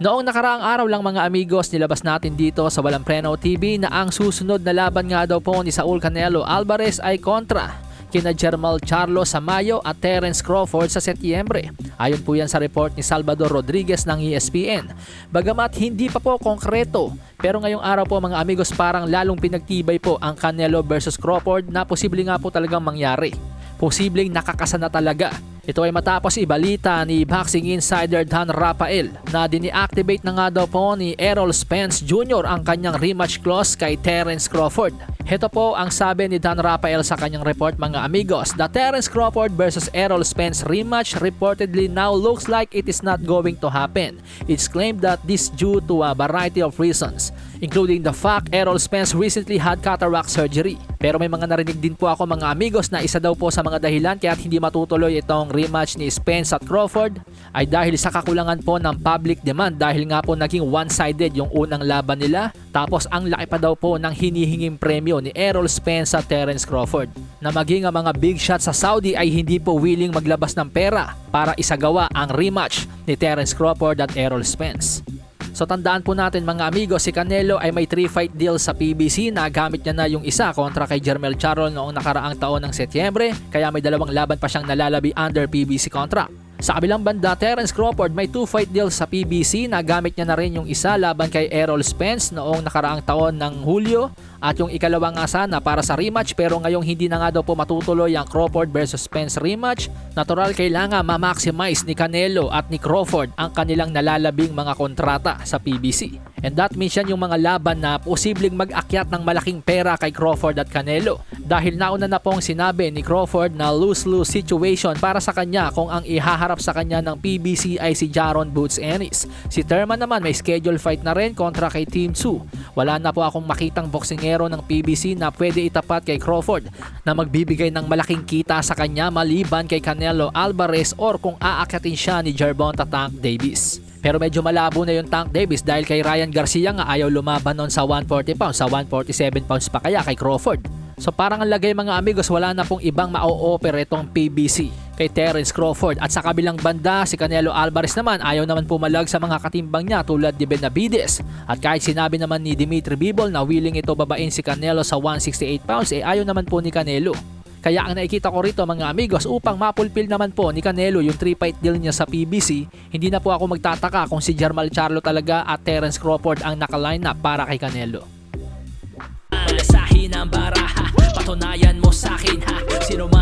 Noong nakaraang araw lang mga amigos, nilabas natin dito sa Walang Preno TV na ang susunod na laban nga daw po ni Saul Canelo Alvarez ay kontra kina Jermall Charlo sa Mayo at Terence Crawford sa Setyembre. Ayon po yan sa report ni Salvador Rodriguez ng ESPN. Bagamat hindi pa po konkreto, pero ngayong araw po mga amigos parang lalong pinagtibay po ang Canelo versus Crawford na posible nga po talagang mangyari. Posibleng nakakasana talaga. Ito ay matapos ibalita ni boxing insider Dan Rafael na dini-activate na nga daw po ni Errol Spence Jr. ang kanyang rematch clause kay Terence Crawford. Ito po ang sabi ni Dan Rafael sa kanyang report mga amigos. The Terence Crawford versus Errol Spence rematch reportedly now looks like it is not going to happen. It's claimed that this due to a variety of reasons, including the fact Errol Spence recently had cataract surgery. Pero may mga narinig din po ako mga amigos na isa daw po sa mga dahilan kaya hindi matutuloy itong rematch ni Spence at Crawford ay dahil sa kakulangan po ng public demand dahil nga po naging one-sided yung unang laban nila. Tapos ang laki pa daw po ng hinihinging premyo ni Errol Spence at Terence Crawford na maging ang mga big shots sa Saudi ay hindi po willing maglabas ng pera para isagawa ang rematch ni Terence Crawford at Errol Spence. So tandaan po natin mga amigos, si Canelo ay may 3-fight deal sa PBC na gamit niya na yung isa kontra kay Jermall Charlo noong nakaraang taon ng Setyembre, kaya may dalawang laban pa siyang nalalabi under PBC contract. Sa kabilang banda, Terence Crawford may 2-fight deal sa PBC na gamit niya na rin yung isa laban kay Errol Spence noong nakaraang taon ng Hulyo at yung ikalawa nga sana para sa rematch pero ngayong hindi na nga daw po matutuloy ang Crawford versus Spence rematch. Natural kailangan ma-maximize ni Canelo at ni Crawford ang kanilang nalalabing mga kontrata sa PBC. And that means yan yung mga laban na posibleng mag-akyat ng malaking pera kay Crawford at Canelo. Dahil nauna na pong sinabi ni Crawford na lose-lose situation para sa kanya kung ang ihaharap sa kanya ng PBC ay si Jaron Boots Ennis. Si Thurman naman may schedule fight na rin kontra kay Team 2. Wala na po akong makitang boksingero ng PBC na pwede itapat kay Crawford na magbibigay ng malaking kita sa kanya maliban kay Canelo Alvarez or kung aakyatin siya ni Gervonta Tank Davis. Pero medyo malabo na yung Tank Davis dahil kay Ryan Garcia nga ayaw lumaban nun sa 140 pounds, sa 147 pounds pa kaya kay Crawford. So parang ang lagay mga amigos, wala na pong ibang ma-o-offer itong PBC kay Terence Crawford. At sa kabilang banda, si Canelo Alvarez naman ayaw naman pumalag sa mga katimbang niya tulad ni Benavides. At kahit sinabi naman ni Dimitri Bivol na willing ito babain si Canelo sa 168 pounds, ayaw naman po ni Canelo. Kaya ang nakikita ko rito mga amigos, upang mapulpil naman po ni Canelo yung 3-fight deal niya sa PBC, hindi na po ako magtataka kung si Jermall Charlo talaga at Terence Crawford ang nakaline up para kay Canelo. Malasahin ang baraha, patunayan mo sa'kin ha. Sino man